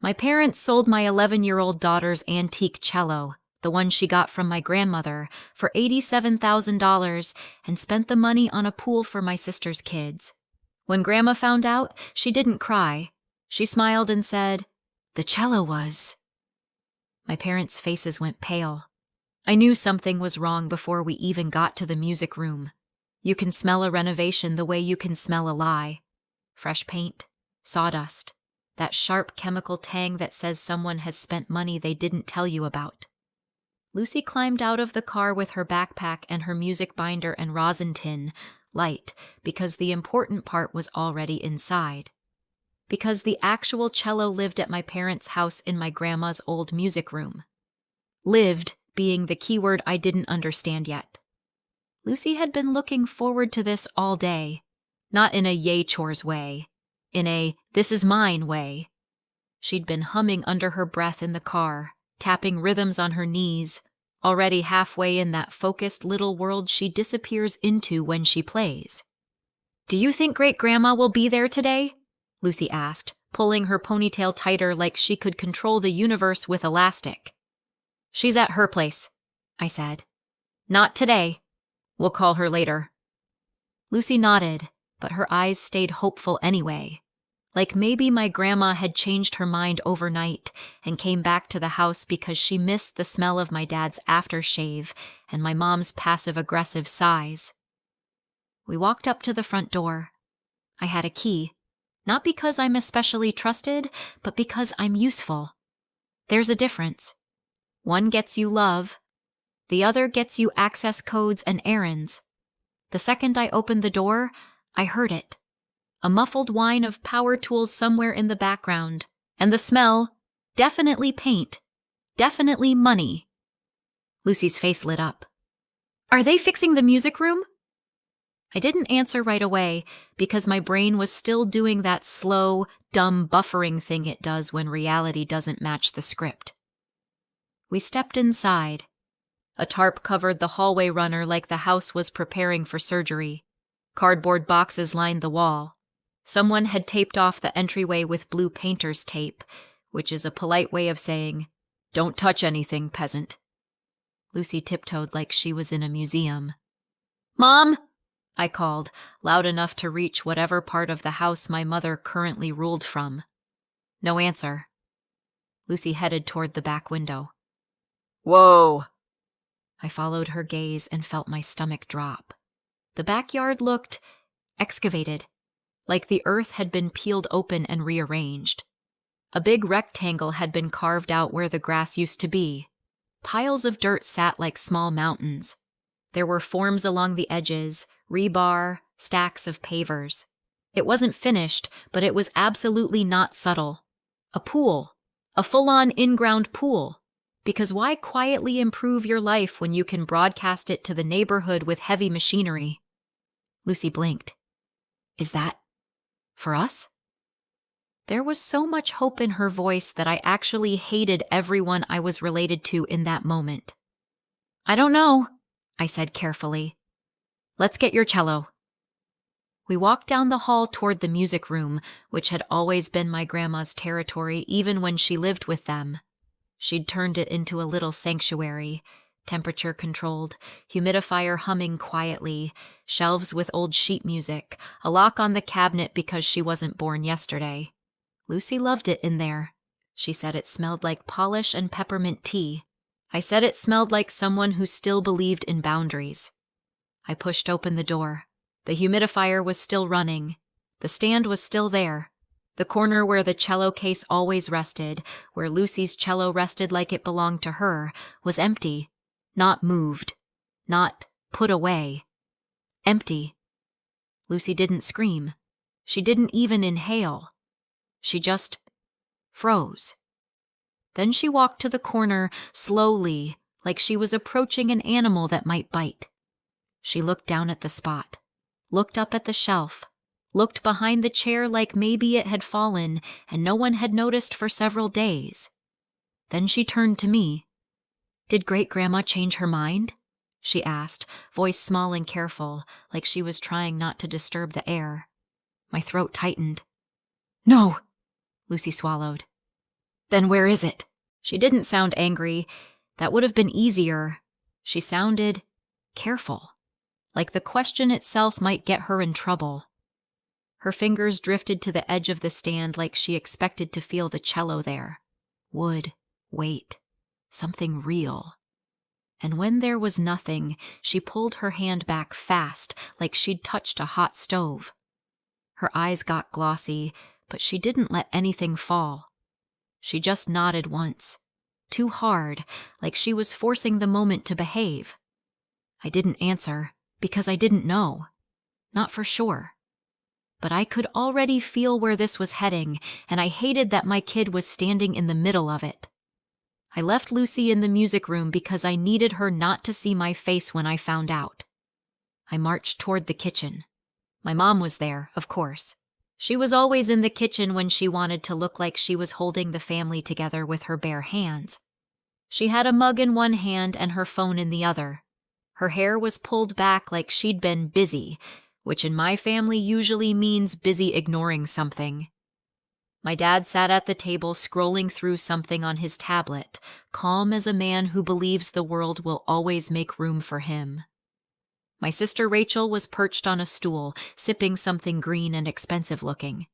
My parents sold my 11-year-old daughter's antique cello, the one she got from my grandmother, for $87,000 and spent the money on a pool for my sister's kids. When Grandma found out, she didn't cry. She smiled and said, "The cello was." My parents' faces went pale. I knew something was wrong before we even got to the music room. You can smell a renovation the way you can smell a lie. Fresh paint, sawdust, that sharp chemical tang that says someone has spent money they didn't tell you about. Lucy climbed out of the car with her backpack and her music binder and rosin tin, light, because the important part was already inside. Because the actual cello lived at my parents' house in my grandma's old music room. Lived being the keyword I didn't understand yet. Lucy had been looking forward to this all day, not in a yay chores way, in a this is mine way. She'd been humming under her breath in the car, tapping rhythms on her knees, already halfway in that focused little world she disappears into when she plays. "Do you think Great-Grandma will be there today?" Lucy asked, pulling her ponytail tighter like she could control the universe with elastic. "She's at her place," I said. "Not today. We'll call her later." Lucy nodded, but her eyes stayed hopeful anyway. Like maybe my grandma had changed her mind overnight and came back to the house because she missed the smell of my dad's aftershave and my mom's passive-aggressive sighs. We walked up to the front door. I had a key, not because I'm especially trusted, but because I'm useful. There's a difference. One gets you love. The other gets you access codes and errands. The second I opened the door, I heard it. A muffled whine of power tools somewhere in the background, and the smell, definitely paint, definitely money. Lucy's face lit up. "Are they fixing the music room?" I didn't answer right away because my brain was still doing that slow, dumb buffering thing it does when reality doesn't match the script. We stepped inside. A tarp covered the hallway runner like the house was preparing for surgery. Cardboard boxes lined the wall. Someone had taped off the entryway with blue painter's tape, which is a polite way of saying, "Don't touch anything, peasant." Lucy tiptoed like she was in a museum. "Mom!" I called, loud enough to reach whatever part of the house my mother currently ruled from. No answer. Lucy headed toward the back window. "Whoa!" I followed her gaze and felt my stomach drop. The backyard looked excavated, like the earth had been peeled open and rearranged. A big rectangle had been carved out where the grass used to be. Piles of dirt sat like small mountains. There were forms along the edges, rebar, stacks of pavers. It wasn't finished, but it was absolutely not subtle. A pool. A full-on in-ground pool. Because why quietly improve your life when you can broadcast it to the neighborhood with heavy machinery? Lucy blinked. "Is that for us?" There was so much hope in her voice that I actually hated everyone I was related to in that moment. "I don't know," I said carefully. "Let's get your cello." We walked down the hall toward the music room, which had always been my grandma's territory even when she lived with them. She'd turned it into a little sanctuary, temperature-controlled, humidifier humming quietly, shelves with old sheet music, a lock on the cabinet because she wasn't born yesterday. Lucy loved it in there. She said it smelled like polish and peppermint tea. I said it smelled like someone who still believed in boundaries. I pushed open the door. The humidifier was still running. The stand was still there. The corner where the cello case always rested, where Lucy's cello rested like it belonged to her, was empty. Not moved. Not put away. Empty. Lucy didn't scream. She didn't even inhale. She just froze. Then she walked to the corner, slowly, like she was approaching an animal that might bite. She looked down at the spot, looked up at the shelf, looked behind the chair like maybe it had fallen and no one had noticed for several days. Then she turned to me. "Did Great-Grandma change her mind?" she asked, voice small and careful, like she was trying not to disturb the air. My throat tightened. "No," Lucy swallowed. Then where is it? She didn't sound angry. That would have been easier. She sounded careful, like the question itself might get her in trouble. Her fingers drifted to the edge of the stand like she expected to feel the cello there. Wood, weight, something real. And when there was nothing, she pulled her hand back fast, like she'd touched a hot stove. Her eyes got glossy, but she didn't let anything fall. She just nodded once, too hard, like she was forcing the moment to behave. I didn't answer, because I didn't know. Not for sure. But I could already feel where this was heading, and I hated that my kid was standing in the middle of it. I left Lucy in the music room because I needed her not to see my face when I found out. I marched toward the kitchen. My mom was there, of course. She was always in the kitchen when she wanted to look like she was holding the family together with her bare hands. She had a mug in one hand and her phone in the other. Her hair was pulled back like she'd been busy, which in my family usually means busy ignoring something. My dad sat at the table scrolling through something on his tablet, calm as a man who believes the world will always make room for him. My sister Rachel was perched on a stool, sipping something green and expensive looking.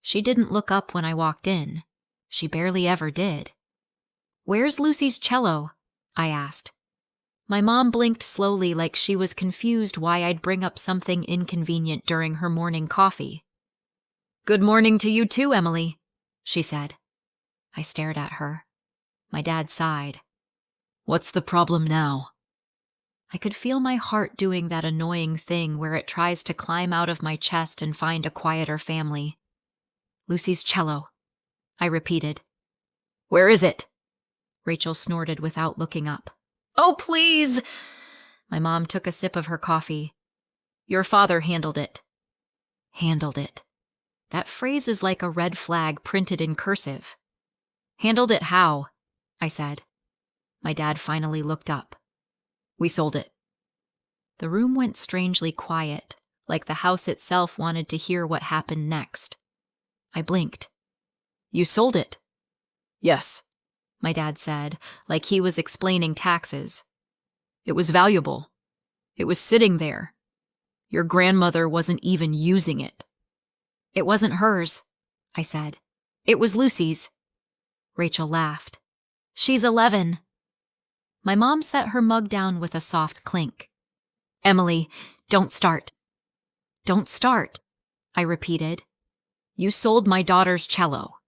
She didn't look up when I walked in. She barely ever did. "Where's Lucy's cello?" I asked. My mom blinked slowly like she was confused why I'd bring up something inconvenient during her morning coffee. "Good morning to you too, Emily," she said. I stared at her. My dad sighed. "What's the problem now?" I could feel my heart doing that annoying thing where it tries to climb out of my chest and find a quieter family. "Lucy's cello," I repeated. "Where is it?" Rachel snorted without looking up. "Oh, please!" My mom took a sip of her coffee. "Your father handled it." Handled it. That phrase is like a red flag printed in cursive. "Handled it how?" I said. My dad finally looked up. "We sold it." The room went strangely quiet, like the house itself wanted to hear what happened next. I blinked. "You sold it?" "Yes," my dad said, like he was explaining taxes. "It was valuable. It was sitting there. Your grandmother wasn't even using it." "It wasn't hers," I said. "It was Lucy's." Rachel laughed. "She's 11. My mom set her mug down with a soft clink. "Emily, don't start." "Don't start," I repeated. "You sold my daughter's cello."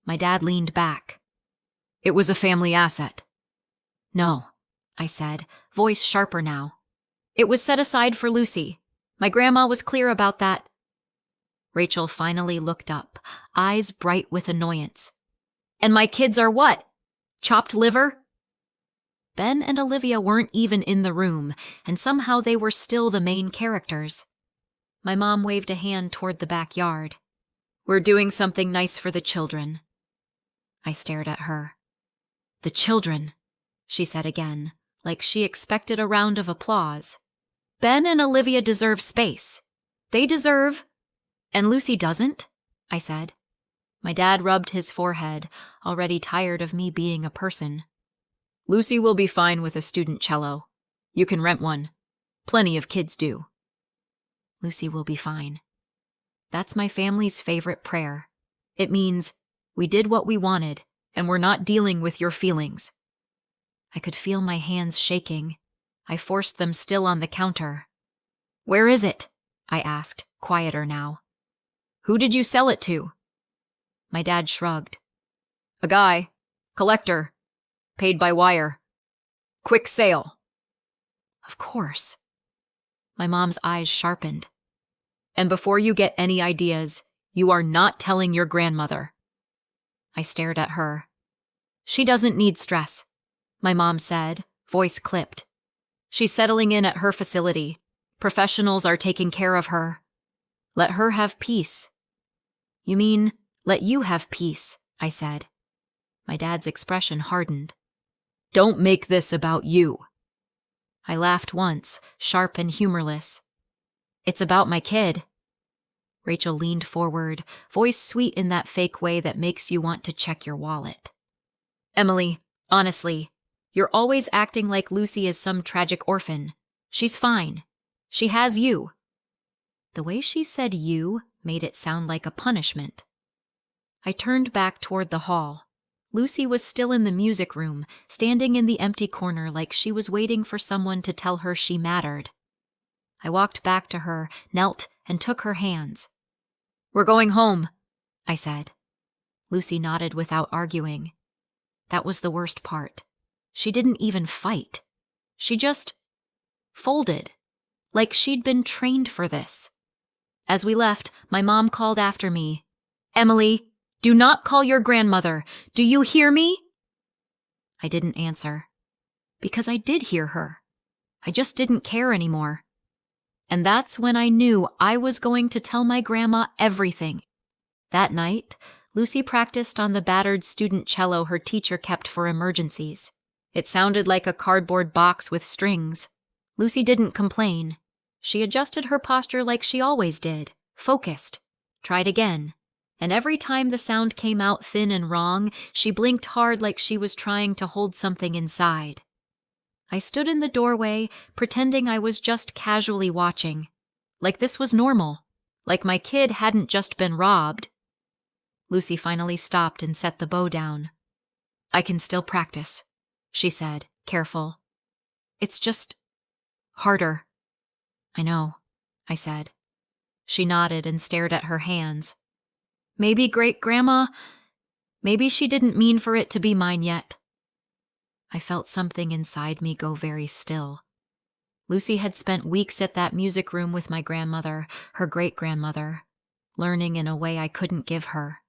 My dad leaned back. "It was a family asset." "No," I said, voice sharper now. "It was set aside for Lucy. My grandma was clear about that." Rachel finally looked up, eyes bright with annoyance. "And my kids are what? Chopped liver?" Ben and Olivia weren't even in the room, and somehow they were still the main characters. My mom waved a hand toward the backyard. "We're doing something nice for the children." I stared at her. "The children," she said again, like she expected a round of applause. "Ben and Olivia deserve space. They deserve—" "And Lucy doesn't?" I said. My dad rubbed his forehead, already tired of me being a person. "Lucy will be fine with a student cello. You can rent one. Plenty of kids do." Lucy will be fine. That's my family's favorite prayer. It means, we did what we wanted, and we're not dealing with your feelings. I could feel my hands shaking. I forced them still on the counter. "Where is it?" I asked, quieter now. "Who did you sell it to?" My dad shrugged. "A guy. Collector. Paid by wire. Quick sale." Of course. My mom's eyes sharpened. "And before you get any ideas, you are not telling your grandmother." I stared at her. "She doesn't need stress," my mom said, voice clipped. "She's settling in at her facility. Professionals are taking care of her. Let her have peace." "You mean, let you have peace," I said. My dad's expression hardened. "Don't make this about you." I laughed once, sharp and humorless. "It's about my kid." Rachel leaned forward, voice sweet in that fake way that makes you want to check your wallet. "Emily, honestly, you're always acting like Lucy is some tragic orphan. She's fine. She has you." The way she said "you" made it sound like a punishment. I turned back toward the hall. Lucy was still in the music room, standing in the empty corner like she was waiting for someone to tell her she mattered. I walked back to her, knelt, and took her hands. "We're going home," I said. Lucy nodded without arguing. That was the worst part. She didn't even fight. She just folded, like she'd been trained for this. As we left, my mom called after me. "Emily, do not call your grandmother. Do you hear me?" I didn't answer. Because I did hear her. I just didn't care anymore. And that's when I knew I was going to tell my grandma everything. That night, Lucy practiced on the battered student cello her teacher kept for emergencies. It sounded like a cardboard box with strings. Lucy didn't complain. She adjusted her posture like she always did, focused, tried again. And every time the sound came out thin and wrong, she blinked hard like she was trying to hold something inside. I stood in the doorway, pretending I was just casually watching. Like this was normal. Like my kid hadn't just been robbed. Lucy finally stopped and set the bow down. "I can still practice," she said, careful. "It's just harder." "I know," I said. She nodded and stared at her hands. "Maybe great-grandma, maybe she didn't mean for it to be mine yet." I felt something inside me go very still. Lucy had spent weeks at that music room with my grandmother, her great-grandmother, learning in a way I couldn't give her.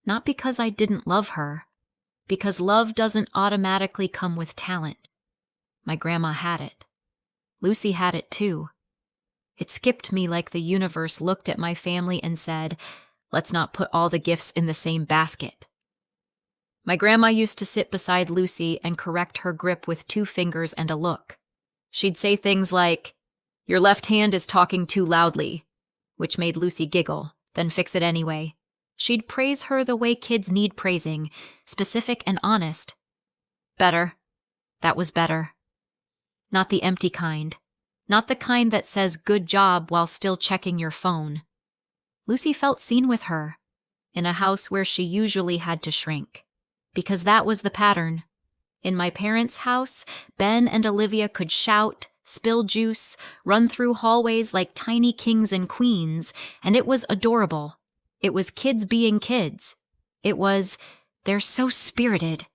Not because I didn't love her, because love doesn't automatically come with talent. My grandma had it. Lucy had it too. It skipped me like the universe looked at my family and said, "Let's not put all the gifts in the same basket." My grandma used to sit beside Lucy and correct her grip with 2 fingers and a look. She'd say things like, "Your left hand is talking too loudly," which made Lucy giggle, then fix it anyway. She'd praise her the way kids need praising, specific and honest. Better. That was better. Not the empty kind. Not the kind that says "good job" while still checking your phone. Lucy felt seen with her, in a house where she usually had to shrink. Because that was the pattern. In my parents' house, Ben and Olivia could shout, spill juice, run through hallways like tiny kings and queens, and it was adorable. It was kids being kids. It was, "They're so spirited."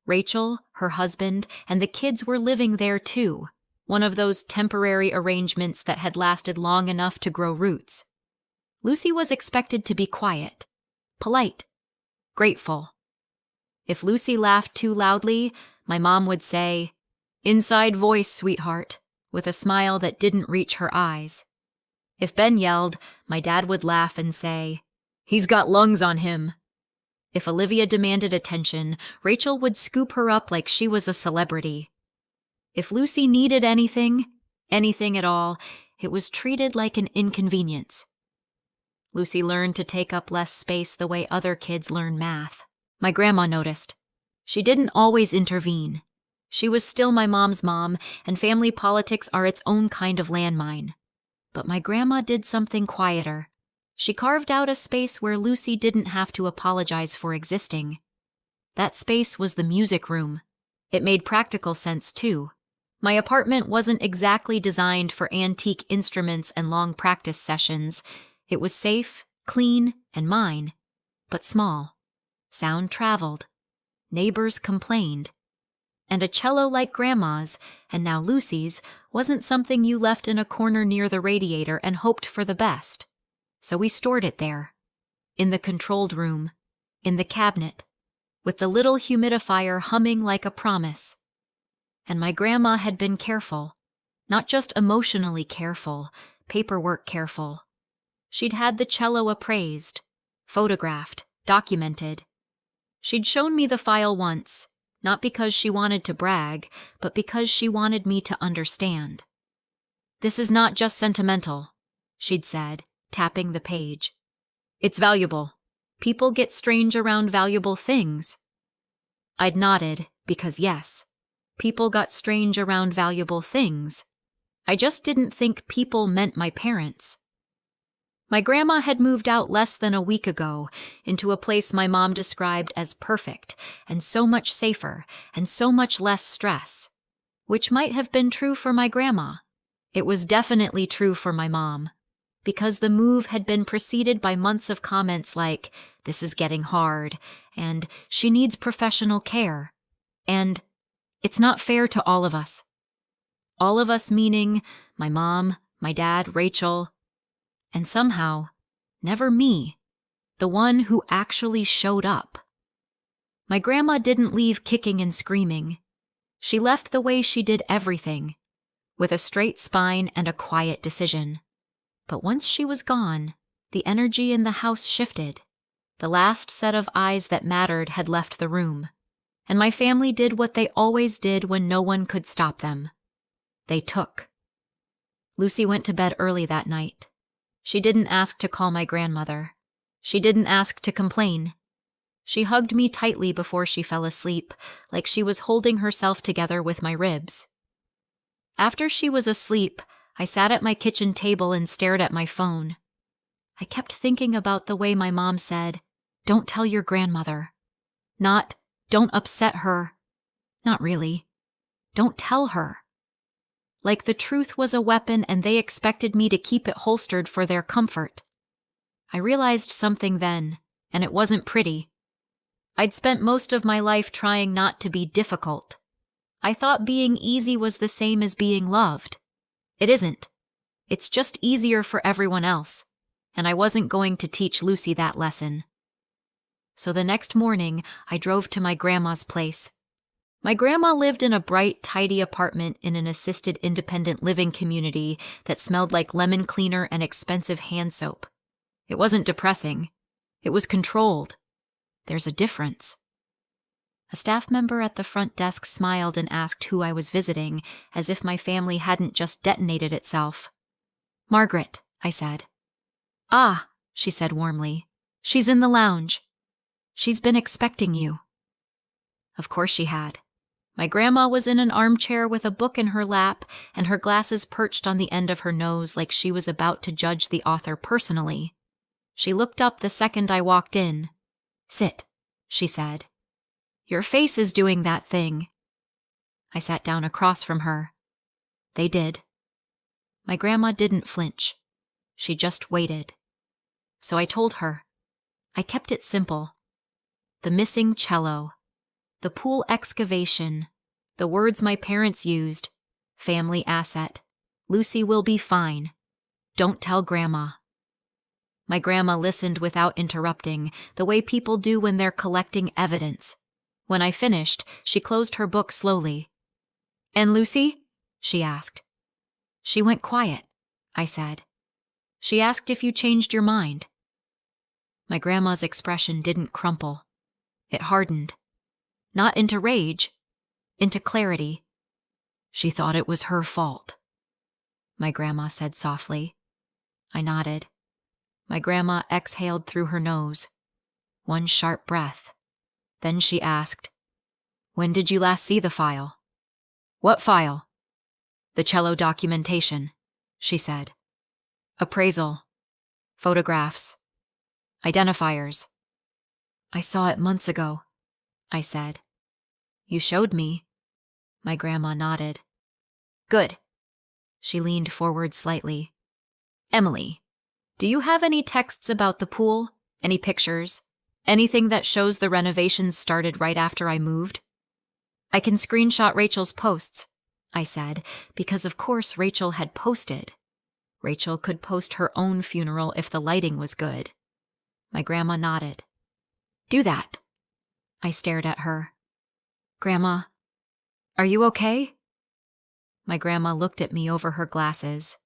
Rachel, her husband, and the kids were living there too, one of those temporary arrangements that had lasted long enough to grow roots. Lucy was expected to be quiet, polite, grateful. If Lucy laughed too loudly, my mom would say, "Inside voice, sweetheart," with a smile that didn't reach her eyes. If Ben yelled, my dad would laugh and say, "He's got lungs on him." If Olivia demanded attention, Rachel would scoop her up like she was a celebrity. If Lucy needed anything at all, it was treated like an inconvenience. Lucy learned to take up less space the way other kids learn math. My grandma noticed. She didn't always intervene. She was still my mom's mom, and family politics are its own kind of landmine. But my grandma did something quieter. She carved out a space where Lucy didn't have to apologize for existing. That space was the music room. It made practical sense, too. My apartment wasn't exactly designed for antique instruments and long practice sessions. It was safe, clean, and mine, but small. Sound traveled. Neighbors complained. And a cello like Grandma's, and now Lucy's, wasn't something you left in a corner near the radiator and hoped for the best. So we stored it there. In the controlled room. In the cabinet. With the little humidifier humming like a promise. And my grandma had been careful. Not just emotionally careful, paperwork careful. She'd had the cello appraised, photographed, documented. She'd shown me the file once, not because she wanted to brag, but because she wanted me to understand. "This is not just sentimental," she'd said, tapping the page. "It's valuable. People get strange around valuable things." I'd nodded, because yes, people got strange around valuable things. I just didn't think people meant my parents. My grandma had moved out less than a week ago into a place my mom described as perfect and so much safer and so much less stress, which might have been true for my grandma. It was definitely true for my mom, because the move had been preceded by months of comments like, "This is getting hard," and "She needs professional care," and "It's not fair to all of us." All of us meaning my mom, my dad, Rachel, and somehow, never me, the one who actually showed up. My grandma didn't leave kicking and screaming. She left the way she did everything, with a straight spine and a quiet decision. But once she was gone, the energy in the house shifted. The last set of eyes that mattered had left the room, and my family did what they always did when no one could stop them. They took. Lucy went to bed early that night. She didn't ask to call my grandmother. She didn't ask to complain. She hugged me tightly before she fell asleep, like she was holding herself together with my ribs. After she was asleep, I sat at my kitchen table and stared at my phone. I kept thinking about the way my mom said, "Don't tell your grandmother." Not, "Don't upset her." Not really. "Don't tell her." Like the truth was a weapon and they expected me to keep it holstered for their comfort. I realized something then, and it wasn't pretty. I'd spent most of my life trying not to be difficult. I thought being easy was the same as being loved. It isn't. It's just easier for everyone else, and I wasn't going to teach Lucy that lesson. So the next morning, I drove to my grandma's place. My grandma lived in a bright, tidy apartment in an assisted independent living community that smelled like lemon cleaner and expensive hand soap. It wasn't depressing. It was controlled. There's a difference. A staff member at the front desk smiled and asked who I was visiting, as if my family hadn't just detonated itself. "Margaret," I said. "Ah," she said warmly. "She's in the lounge. She's been expecting you." Of course she had. My grandma was in an armchair with a book in her lap and her glasses perched on the end of her nose like she was about to judge the author personally. She looked up the second I walked in. "Sit," she said. "Your face is doing that thing." I sat down across from her. They did. My grandma didn't flinch. She just waited. So I told her. I kept it simple. The missing cello. The pool excavation, the words my parents used, family asset, Lucy will be fine, don't tell Grandma. My grandma listened without interrupting, the way people do when they're collecting evidence. When I finished, she closed her book slowly. "And Lucy?" she asked. "She went quiet," I said. "She asked if you changed your mind." My grandma's expression didn't crumple. It hardened. Not into rage, into clarity. "She thought it was her fault," my grandma said softly. I nodded. My grandma exhaled through her nose. One sharp breath. Then she asked, "When did you last see the file?" "What file?" "The cello documentation," she said. "Appraisal. Photographs. Identifiers." "I saw it months ago," I said. "You showed me." My grandma nodded. "Good." She leaned forward slightly. "Emily, do you have any texts about the pool? Any pictures? Anything that shows the renovations started right after I moved?" "I can screenshot Rachel's posts," I said, because of course Rachel had posted. Rachel could post her own funeral if the lighting was good. My grandma nodded. "Do that." I stared at her. "Grandma, are you okay?" My grandma looked at me over her glasses.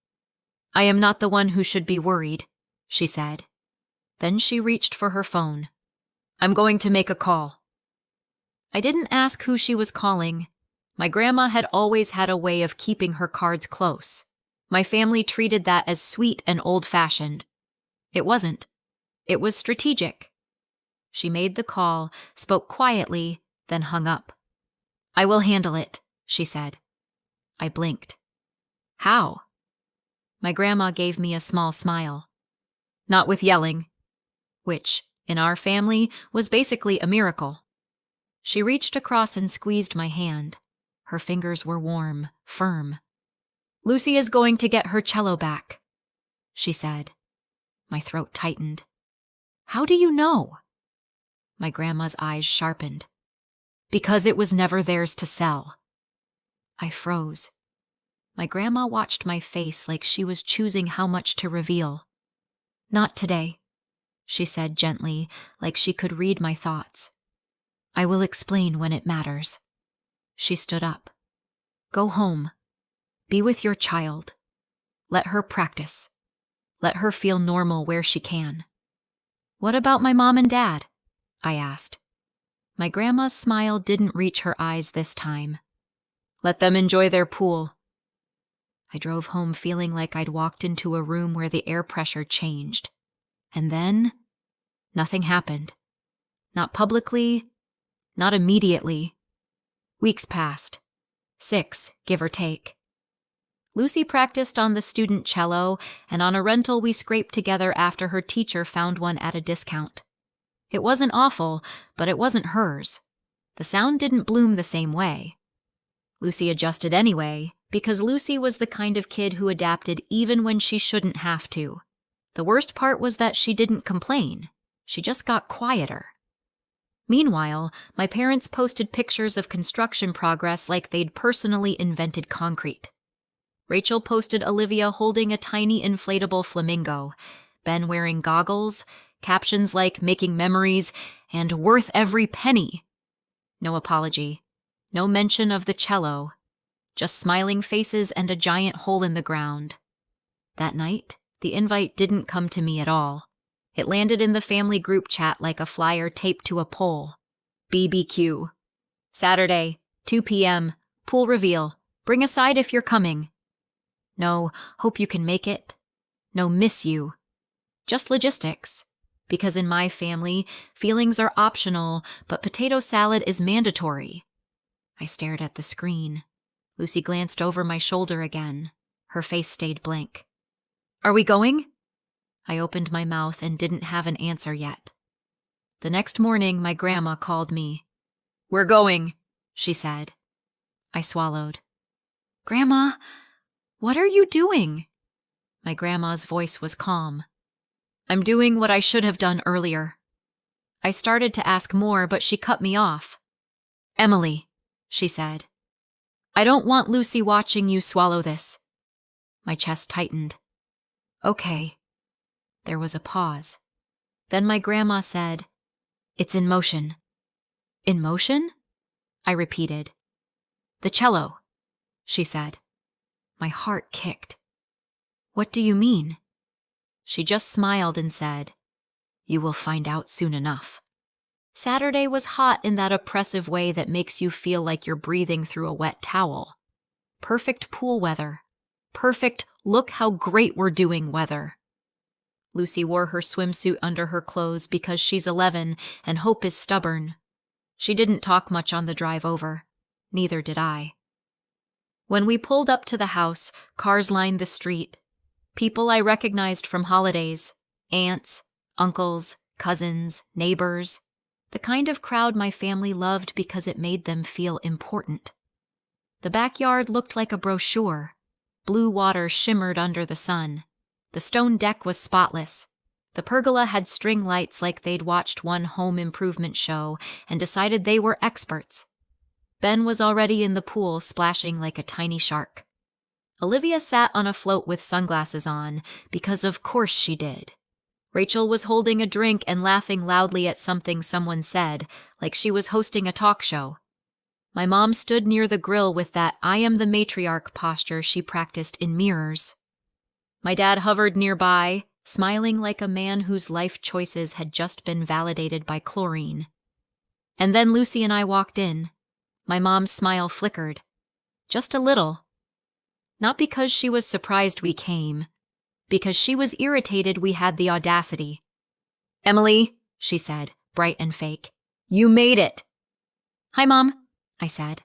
"I am not the one who should be worried," she said. Then she reached for her phone. "I'm going to make a call." I didn't ask who she was calling. My grandma had always had a way of keeping her cards close. My family treated that as sweet and old-fashioned. It wasn't. It was strategic. She made the call, spoke quietly, then hung up. "I will handle it," she said. I blinked. "How?" My grandma gave me a small smile. "Not with yelling," which, in our family, was basically a miracle. She reached across and squeezed my hand. Her fingers were warm, firm. "Lucy is going to get her cello back," she said. My throat tightened. "How do you know?" My grandma's eyes sharpened. "Because it was never theirs to sell." I froze. My grandma watched my face like she was choosing how much to reveal. "Not today," she said gently, like she could read my thoughts. "I will explain when it matters." She stood up. "Go home. Be with your child. Let her practice. Let her feel normal where she can." "What about my mom and dad?" I asked. My grandma's smile didn't reach her eyes this time. "Let them enjoy their pool." I drove home feeling like I'd walked into a room where the air pressure changed. And then, nothing happened. Not publicly, not immediately. Weeks passed. 6, give or take. Lucy practiced on the student cello, and on a rental we scraped together after her teacher found one at a discount. It wasn't awful, but it wasn't hers. The sound didn't bloom the same way. Lucy adjusted anyway, because Lucy was the kind of kid who adapted even when she shouldn't have to. The worst part was that she didn't complain. She just got quieter. Meanwhile, my parents posted pictures of construction progress like they'd personally invented concrete. Rachel posted Olivia holding a tiny inflatable flamingo, Ben wearing goggles, captions like "making memories" and "worth every penny." No apology. No mention of the cello. Just smiling faces and a giant hole in the ground. That night, the invite didn't come to me at all. It landed in the family group chat like a flyer taped to a pole. BBQ. Saturday, 2 p.m., pool reveal. Bring a side if you're coming. No, hope you can make it. No, miss you. Just logistics. Because in my family, feelings are optional, but potato salad is mandatory. I stared at the screen. Lucy glanced over my shoulder again. Her face stayed blank. "Are we going?" I opened my mouth and didn't have an answer yet. The next morning, my grandma called me. "We're going," she said. I swallowed. "Grandma, what are you doing?" My grandma's voice was calm. "I'm doing what I should have done earlier." I started to ask more, but she cut me off. "Emily," she said, "I don't want Lucy watching you swallow this." My chest tightened. "Okay." There was a pause. Then my grandma said, "It's in motion." "In motion?" I repeated. "The cello," she said. My heart kicked. "What do you mean?" She just smiled and said, "You will find out soon enough." Saturday was hot in that oppressive way that makes you feel like you're breathing through a wet towel. Perfect pool weather. Perfect "look how great we're doing" weather. Lucy wore her swimsuit under her clothes because she's 11 and Hope is stubborn. She didn't talk much on the drive over. Neither did I. When we pulled up to the house, cars lined the street. People I recognized from holidays. Aunts, uncles, cousins, neighbors. The kind of crowd my family loved because it made them feel important. The backyard looked like a brochure. Blue water shimmered under the sun. The stone deck was spotless. The pergola had string lights like they'd watched one home improvement show and decided they were experts. Ben was already in the pool, splashing like a tiny shark. Olivia sat on a float with sunglasses on, because of course she did. Rachel was holding a drink and laughing loudly at something someone said, like she was hosting a talk show. My mom stood near the grill with that "I am the matriarch" posture she practiced in mirrors. My dad hovered nearby, smiling like a man whose life choices had just been validated by chlorine. And then Lucy and I walked in. My mom's smile flickered. Just a little. Not because she was surprised we came, because she was irritated we had the audacity. "Emily," she said, bright and fake, "you made it." "Hi, Mom," I said.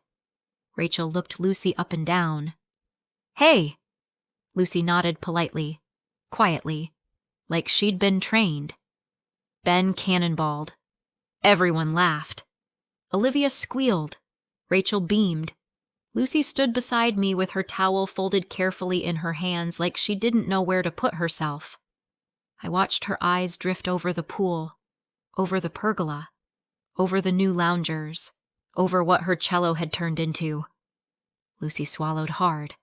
Rachel looked Lucy up and down. "Hey." Lucy nodded politely, quietly, like she'd been trained. Ben cannonballed. Everyone laughed. Olivia squealed. Rachel beamed. Lucy stood beside me with her towel folded carefully in her hands like she didn't know where to put herself. I watched her eyes drift over the pool, over the pergola, over the new loungers, over what her cello had turned into. Lucy swallowed hard.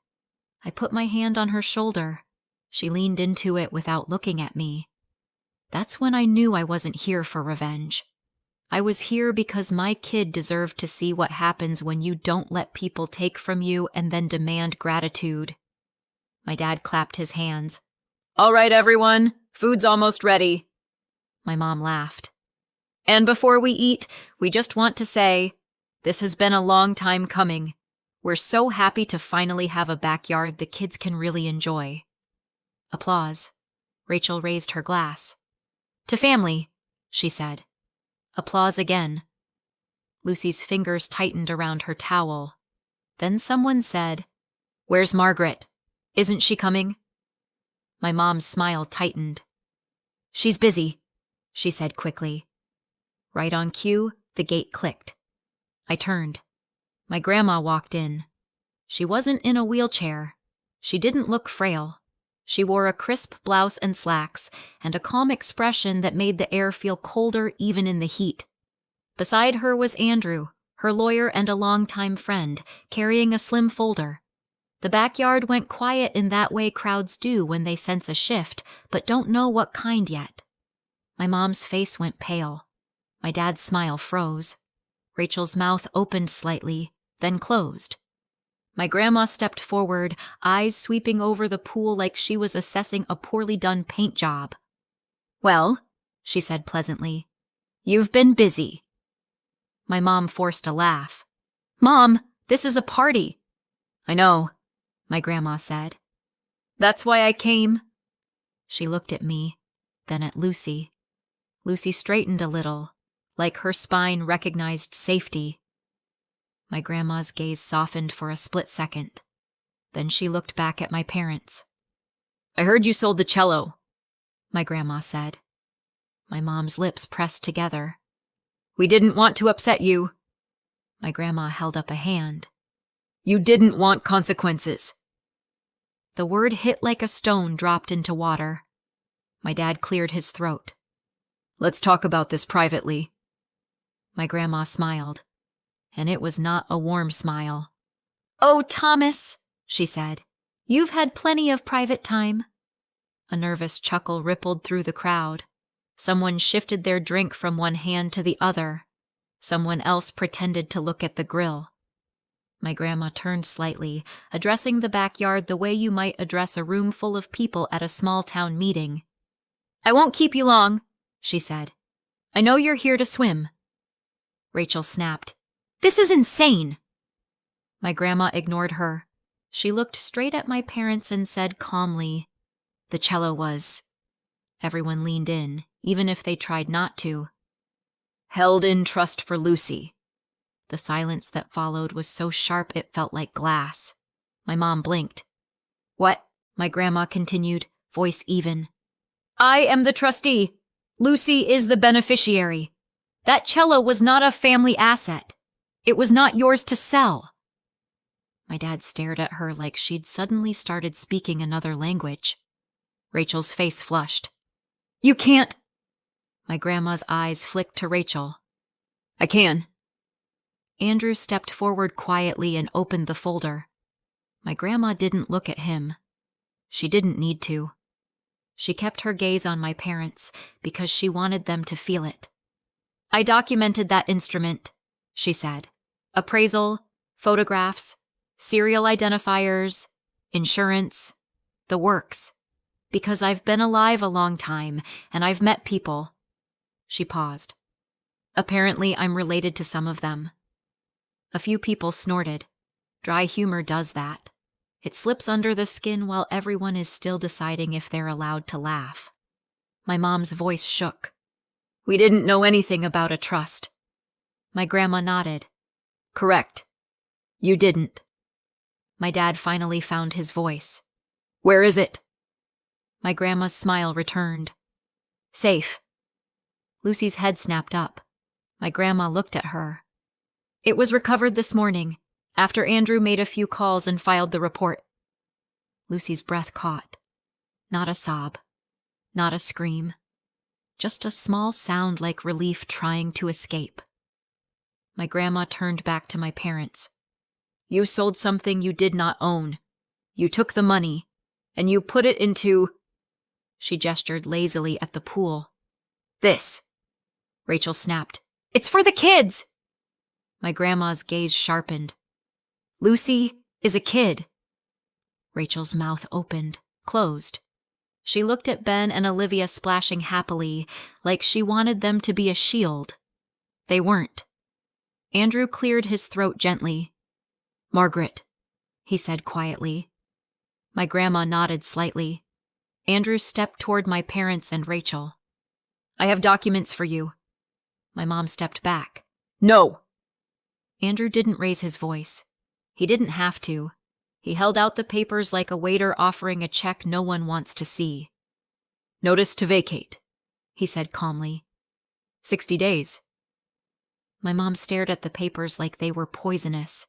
I put my hand on her shoulder. She leaned into it without looking at me. That's when I knew I wasn't here for revenge. I was here because my kid deserved to see what happens when you don't let people take from you and then demand gratitude. My dad clapped his hands. "All right, everyone, food's almost ready." My mom laughed. "And before we eat, we just want to say, this has been a long time coming. We're so happy to finally have a backyard the kids can really enjoy." Applause. Rachel raised her glass. "To family," she said. Applause again. Lucy's fingers tightened around her towel. Then someone said, "Where's Margaret? Isn't she coming?" My mom's smile tightened. "She's busy," she said quickly. Right on cue, the gate clicked. I turned. My grandma walked in. She wasn't in a wheelchair. She didn't look frail. She wore a crisp blouse and slacks, and a calm expression that made the air feel colder even in the heat. Beside her was Andrew, her lawyer and a longtime friend, carrying a slim folder. The backyard went quiet in that way crowds do when they sense a shift, but don't know what kind yet. My mom's face went pale. My dad's smile froze. Rachel's mouth opened slightly, then closed. My grandma stepped forward, eyes sweeping over the pool like she was assessing a poorly done paint job. "Well," she said pleasantly, "you've been busy." My mom forced a laugh. "Mom, this is a party." "I know," my grandma said. "That's why I came." She looked at me, then at Lucy. Lucy straightened a little, like her spine recognized safety. My grandma's gaze softened for a split second. Then she looked back at my parents. "I heard you sold the cello," my grandma said. My mom's lips pressed together. "We didn't want to upset you." My grandma held up a hand. "You didn't want consequences." The word hit like a stone dropped into water. My dad cleared his throat. "Let's talk about this privately." My grandma smiled, and it was not a warm smile. "Oh, Thomas," she said, "you've had plenty of private time." A nervous chuckle rippled through the crowd. Someone shifted their drink from one hand to the other. Someone else pretended to look at the grill. My grandma turned slightly, addressing the backyard the way you might address a room full of people at a small-town meeting. "I won't keep you long," she said. "I know you're here to swim." Rachel snapped. "This is insane!" My grandma ignored her. She looked straight at my parents and said calmly, "The cello was." Everyone leaned in, even if they tried not to. "Held in trust for Lucy." The silence that followed was so sharp it felt like glass. My mom blinked. "What?" my grandma continued, voice even. "I am the trustee. Lucy is the beneficiary. That cello was not a family asset. It was not yours to sell." My dad stared at her like she'd suddenly started speaking another language. Rachel's face flushed. "You can't." My grandma's eyes flicked to Rachel. "I can." Andrew stepped forward quietly and opened the folder. My grandma didn't look at him. She didn't need to. She kept her gaze on my parents because she wanted them to feel it. "I documented that instrument," she said. "Appraisal, photographs, serial identifiers, insurance, the works. Because I've been alive a long time, and I've met people." She paused. "Apparently, I'm related to some of them." A few people snorted. Dry humor does that. It slips under the skin while everyone is still deciding if they're allowed to laugh. My mom's voice shook. We didn't know anything about a trust. My grandma nodded. Correct. You didn't. My dad finally found his voice. Where is it? My grandma's smile returned. Safe. Lucy's head snapped up. My grandma looked at her. It was recovered this morning, after Andrew made a few calls and filed the report. Lucy's breath caught. Not a sob. Not a scream. Just a small sound like relief trying to escape. My grandma turned back to my parents. You sold something you did not own. You took the money, and you put it into... She gestured lazily at the pool. This. Rachel snapped. It's for the kids! My grandma's gaze sharpened. Lucy is a kid. Rachel's mouth opened, closed. She looked at Ben and Olivia splashing happily, like she wanted them to be a shield. They weren't. Andrew cleared his throat gently. Margaret, he said quietly. My grandma nodded slightly. Andrew stepped toward my parents and Rachel. I have documents for you. My mom stepped back. No! Andrew didn't raise his voice. He didn't have to. He held out the papers like a waiter offering a check no one wants to see. Notice to vacate, he said calmly. 60 days. My mom stared at the papers like they were poisonous.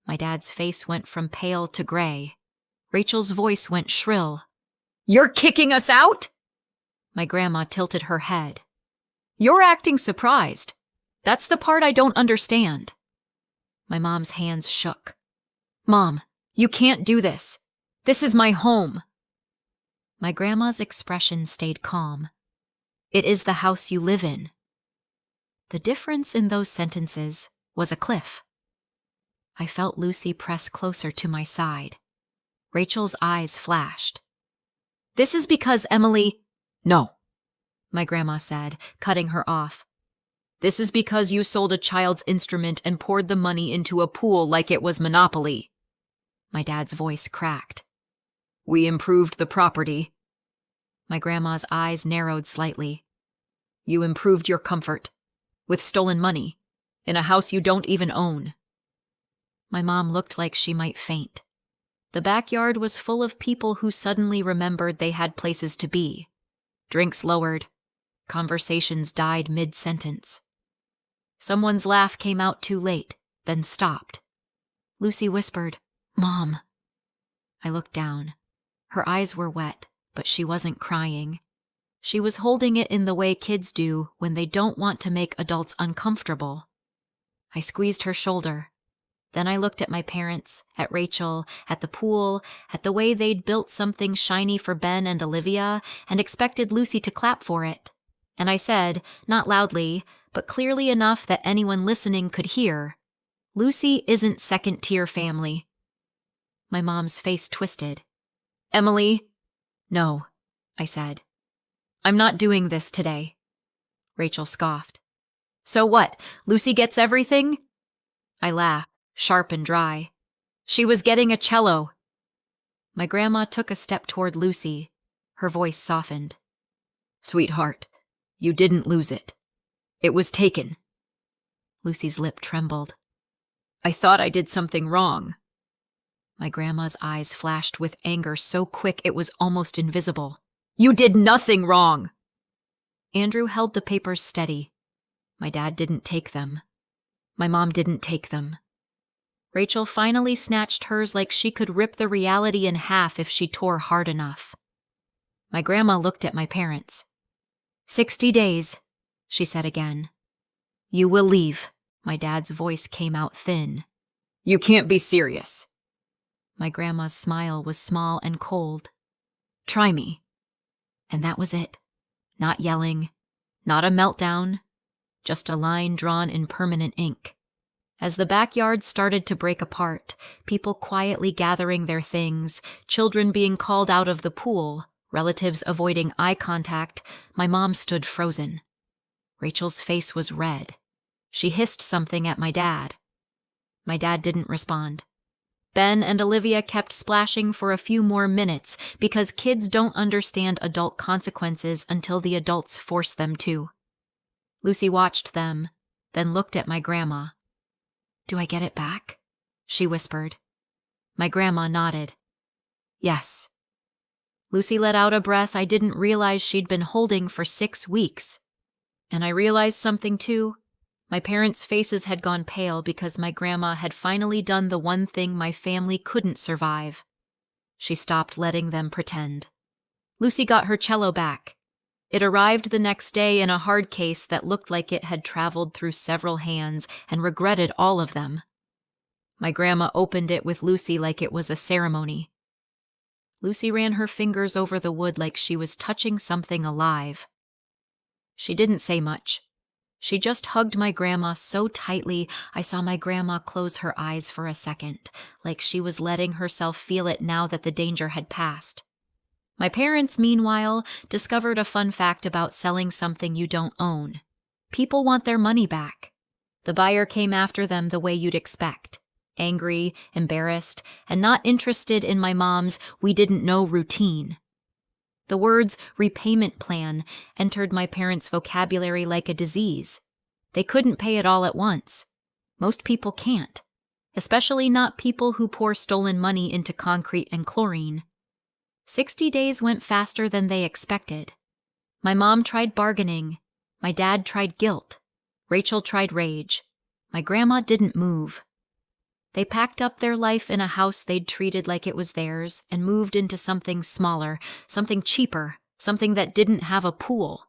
My dad's face went from pale to gray. Rachel's voice went shrill. You're kicking us out? My grandma tilted her head. You're acting surprised. That's the part I don't understand. My mom's hands shook. Mom, you can't do this. This is my home. My grandma's expression stayed calm. It is the house you live in. The difference in those sentences was a cliff. I felt Lucy press closer to my side. Rachel's eyes flashed. This is because Emily... No, my grandma said, cutting her off. This is because you sold a child's instrument and poured the money into a pool like it was Monopoly. My dad's voice cracked. We improved the property. My grandma's eyes narrowed slightly. You improved your comfort. With stolen money. In a house you don't even own. My mom looked like she might faint. The backyard was full of people who suddenly remembered they had places to be. Drinks lowered. Conversations died mid-sentence. Someone's laugh came out too late, then stopped. Lucy whispered, Mom. I looked down. Her eyes were wet, but she wasn't crying. She was holding it in the way kids do when they don't want to make adults uncomfortable. I squeezed her shoulder. Then I looked at my parents, at Rachel, at the pool, at the way they'd built something shiny for Ben and Olivia, and expected Lucy to clap for it. And I said, not loudly, but clearly enough that anyone listening could hear, Lucy isn't second-tier family. My mom's face twisted. Emily? No, I said. I'm not doing this today. Rachel scoffed. So what, Lucy gets everything? I laughed, sharp and dry. She was getting a cello. My grandma took a step toward Lucy. Her voice softened. Sweetheart, you didn't lose it. It was taken. Lucy's lip trembled. I thought I did something wrong. My grandma's eyes flashed with anger so quick it was almost invisible. You did nothing wrong! Andrew held the papers steady. My dad didn't take them. My mom didn't take them. Rachel finally snatched hers like she could rip the reality in half if she tore hard enough. My grandma looked at my parents. 60 days, she said again. You will leave. My dad's voice came out thin. You can't be serious. My grandma's smile was small and cold. Try me. And that was it. Not yelling, not a meltdown, just a line drawn in permanent ink. As the backyard started to break apart, people quietly gathering their things, children being called out of the pool, relatives avoiding eye contact, my mom stood frozen. Rachel's face was red. She hissed something at my dad. My dad didn't respond. Ben and Olivia kept splashing for a few more minutes because kids don't understand adult consequences until the adults force them to. Lucy watched them, then looked at my grandma. "Do I get it back?" she whispered. My grandma nodded. "Yes." Lucy let out a breath I didn't realize she'd been holding for 6 weeks. And I realized something too. My parents' faces had gone pale because my grandma had finally done the one thing my family couldn't survive. She stopped letting them pretend. Lucy got her cello back. It arrived the next day in a hard case that looked like it had traveled through several hands and regretted all of them. My grandma opened it with Lucy like it was a ceremony. Lucy ran her fingers over the wood like she was touching something alive. She didn't say much. She just hugged my grandma so tightly I saw my grandma close her eyes for a second, like she was letting herself feel it now that the danger had passed. My parents, meanwhile, discovered a fun fact about selling something you don't own. People want their money back. The buyer came after them the way you'd expect. Angry, embarrassed, and not interested in my mom's "we didn't know" routine. The words repayment plan entered my parents' vocabulary like a disease. They couldn't pay it all at once. Most people can't, especially not people who pour stolen money into concrete and chlorine. 60 days went faster than they expected. My mom tried bargaining. My dad tried guilt. Rachel tried rage. My grandma didn't move. They packed up their life in a house they'd treated like it was theirs and moved into something smaller, something cheaper, something that didn't have a pool.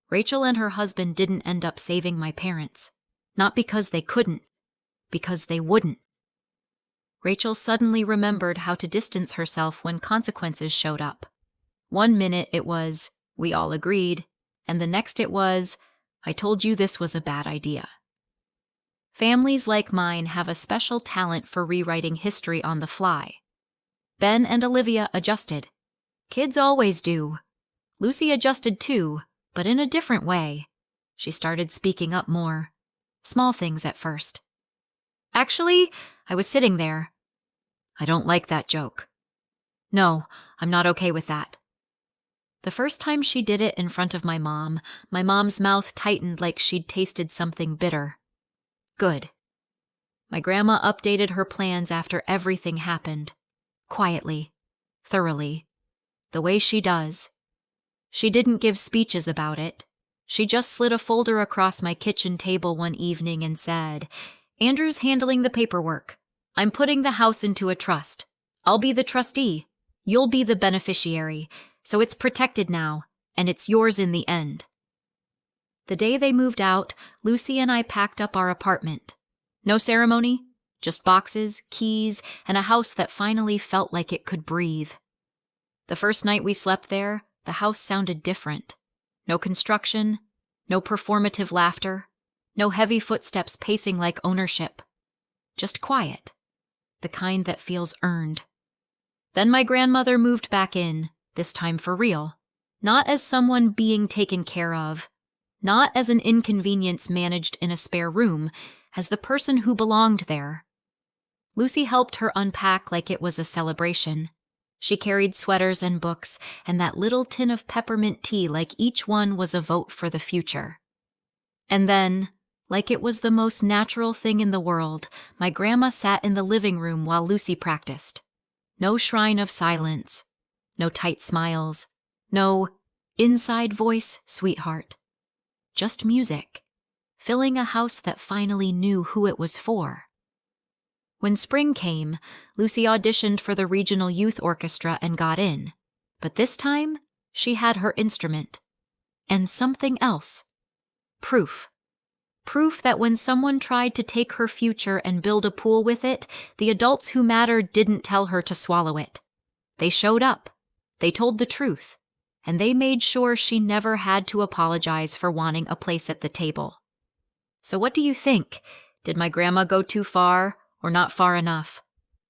Rachel and her husband didn't end up saving my parents. Not because they couldn't, because they wouldn't. Rachel suddenly remembered how to distance herself when consequences showed up. One minute it was, "we all agreed," and the next it was, "I told you this was a bad idea." Families like mine have a special talent for rewriting history on the fly. Ben and Olivia adjusted. Kids always do. Lucy adjusted too, but in a different way. She started speaking up more. Small things at first. "Actually, I was sitting there." "I don't like that joke." "No, I'm not okay with that." The first time she did it in front of my mom's mouth tightened like she'd tasted something bitter. Good. My grandma updated her plans after everything happened. Quietly. Thoroughly. The way she does. She didn't give speeches about it. She just slid a folder across my kitchen table one evening and said, "Andrew's handling the paperwork. I'm putting the house into a trust. I'll be the trustee. You'll be the beneficiary. So it's protected now, and it's yours in the end." The day they moved out, Lucy and I packed up our apartment. No ceremony, just boxes, keys, and a house that finally felt like it could breathe. The first night we slept there, the house sounded different. No construction, no performative laughter, no heavy footsteps pacing like ownership. Just quiet, the kind that feels earned. Then my grandmother moved back in, this time for real. Not as someone being taken care of. Not as an inconvenience managed in a spare room, as the person who belonged there. Lucy helped her unpack like it was a celebration. She carried sweaters and books, and that little tin of peppermint tea like each one was a vote for the future. And then, like it was the most natural thing in the world, my grandma sat in the living room while Lucy practiced. No shrine of silence. No tight smiles. No inside voice, sweetheart. Just music, filling a house that finally knew who it was for. When spring came, Lucy auditioned for the regional youth orchestra and got in. But this time, she had her instrument. And something else. Proof. Proof that when someone tried to take her future and build a pool with it, the adults who mattered didn't tell her to swallow it. They showed up. They told the truth. And they made sure she never had to apologize for wanting a place at the table. So what do you think? Did my grandma go too far or not far enough?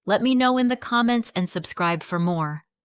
Let me know in the comments and subscribe for more.